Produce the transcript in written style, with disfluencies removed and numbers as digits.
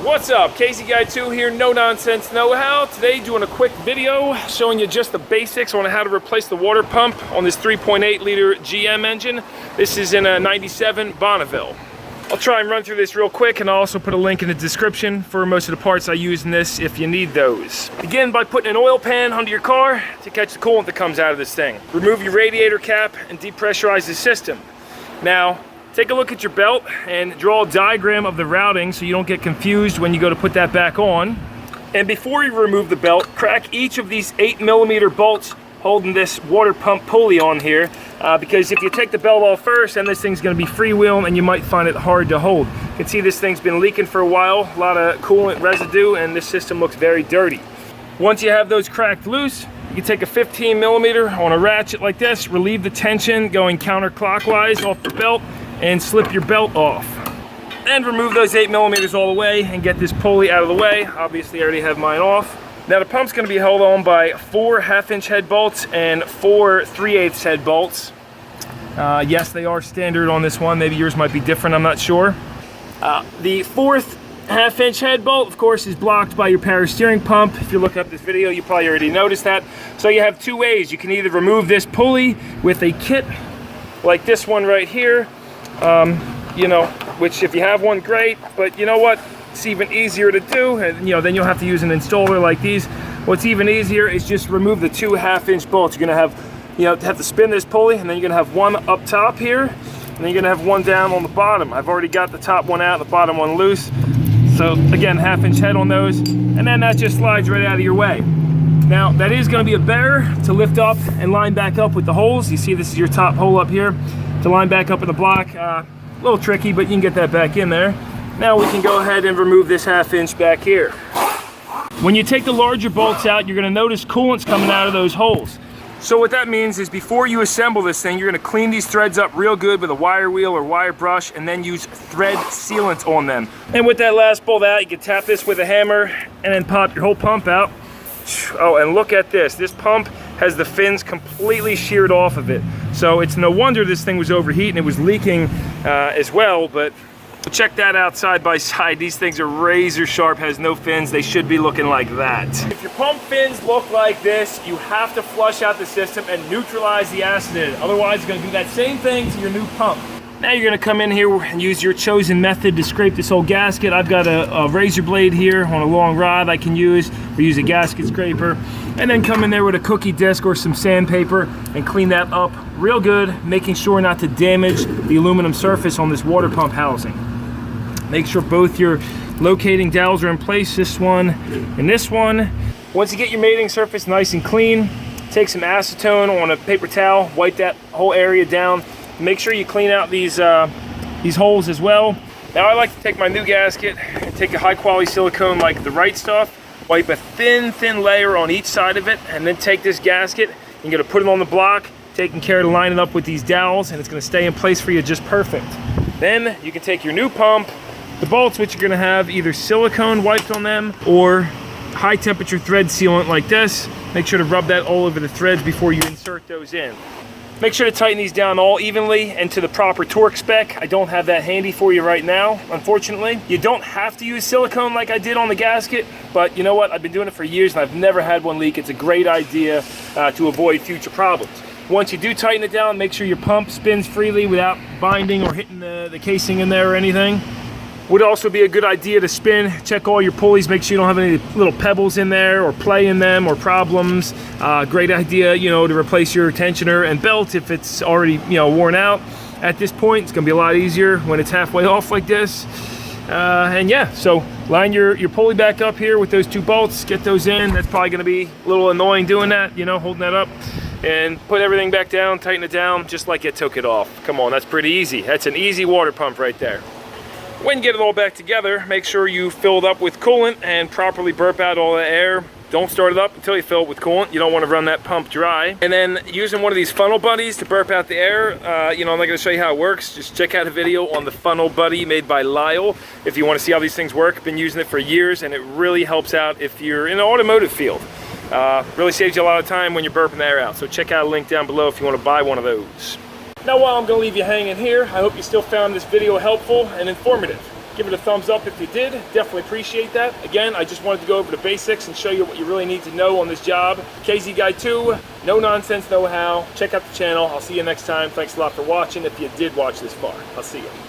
What's up? Casey Guy 2 here, No Nonsense Know-How. Today doing a quick video showing you just the basics on how to replace the water pump on this 3.8 liter GM engine. This is in a 97 Bonneville. I'll try and run through this real quick, and I'll also put a link in the description for most of the parts I use in this if you need those. Begin by putting an oil pan under your car to catch the coolant that comes out of this thing. Remove your radiator cap and depressurize the system. Now, take a look at your belt and draw a diagram of the routing so you don't get confused when you go to put that back on. And before you remove the belt, crack each of these 8mm bolts holding this water pump pulley on here, because if you take the belt off first, then this thing's going to be freewheeling and you might find it hard to hold. You can see this thing's been leaking for a while, a lot of coolant residue, and this system looks very dirty. Once you have those cracked loose, you can take a 15mm on a ratchet like this, relieve the tension going counterclockwise off the belt, and slip your belt off. And remove those 8mm all the way and get this pulley out of the way. Obviously I already have mine off. Now the pump's going to be held on by 4 1/2-inch head bolts and 4 3/8 head bolts. Yes, they are standard on this one. Maybe yours might be different, I'm not sure. The 4th 1/2-inch head bolt, of course, is blocked by your power steering pump. If you look up this video, you probably already noticed that. So you have two ways. You can either remove this pulley with a kit like this one right here, you know, which if you have one, great, but you know what? It's even easier to do, and you know, then you'll have to use an installer like these. What's even easier is just remove the 2 1/2-inch bolts. You're gonna have, you know, have to spin this pulley, and then you're gonna have one up top here, and then you're gonna have one down on the bottom. I've already got the top one out, the bottom one loose. So again, 1/2-inch head on those, and then that just slides right out of your way. Now that is gonna be a bear to lift up and line back up with the holes. You see this is your top hole up here. To line back up in the block, a little tricky, but you can get that back in there. Now we can go ahead and remove this 1/2-inch back here. When you take the larger bolts out, you're gonna notice coolant's coming out of those holes. So what that means is before you assemble this thing, you're gonna clean these threads up real good with a wire wheel or wire brush, and then use thread sealant on them. And with that last bolt out, you can tap this with a hammer and then pop your whole pump out. Oh, and look at this. This pump has the fins completely sheared off of it. So it's no wonder this thing was overheating. It was leaking as well, but check that out side by side. These things are razor sharp, has no fins. They should be looking like that. If your pump fins look like this, you have to flush out the system and neutralize the acid in it. Otherwise, it's gonna do that same thing to your new pump. Now you're gonna come in here and use your chosen method to scrape this whole gasket. I've got a razor blade here on a long rod I can use, or use a gasket scraper. And then come in there with a cookie disc or some sandpaper and clean that up real good, making sure not to damage the aluminum surface on this water pump housing. Make sure both your locating dowels are in place, this one and this one. Once you get your mating surface nice and clean, take some acetone on a paper towel, wipe that whole area down. Make sure you clean out these holes as well. Now I like to take my new gasket and take a high quality silicone like the right stuff, wipe a thin layer on each side of it, and then take this gasket and you're gonna put it on the block, taking care to line it up with these dowels, and it's gonna stay in place for you just perfect. Then you can take your new pump, the bolts, which you're gonna have either silicone wiped on them or high temperature thread sealant like this. Make sure to rub that all over the threads before you insert those in. Make sure to tighten these down all evenly and to the proper torque spec. I don't have that handy for you right now, unfortunately. You don't have to use silicone like I did on the gasket, but you know what? I've been doing it for years and I've never had one leak. It's a great idea to avoid future problems. Once you do tighten it down, make sure your pump spins freely without binding or hitting the casing in there or anything. Would also be a good idea to spin, check all your pulleys, make sure you don't have any little pebbles in there or play in them or problems. Great idea, you know, to replace your tensioner and belt if it's already, you know, worn out. At this point, it's gonna be a lot easier when it's halfway off like this. And yeah, so line your pulley back up here with those 2 bolts, get those in. That's probably gonna be a little annoying doing that, you know, holding that up. And put everything back down, tighten it down, just like you took it off. Come on, that's pretty easy. That's an easy water pump right there. When you get it all back together, make sure you fill it up with coolant and properly burp out all the air. Don't start it up until you fill it with coolant. You don't want to run that pump dry. And then using one of these funnel buddies to burp out the air, you know, I'm not going to show you how it works. Just check out a video on the funnel buddy made by Lyle if you want to see how these things work. I've been using it for years and it really helps out if you're in the automotive field. Really saves you a lot of time when you're burping the air out. So check out a link down below if you want to buy one of those. Now while I'm going to leave you hanging here, I hope you still found this video helpful and informative. Give Give it a thumbs up if you did. Definitely appreciate that. Again, I just wanted to go over the basics and show you what you really need to know on this job. KZ Guy 2, No Nonsense Know How. Check out the channel. I'll see you next time. Thanks a lot for watching if you did watch this far. I'll see you.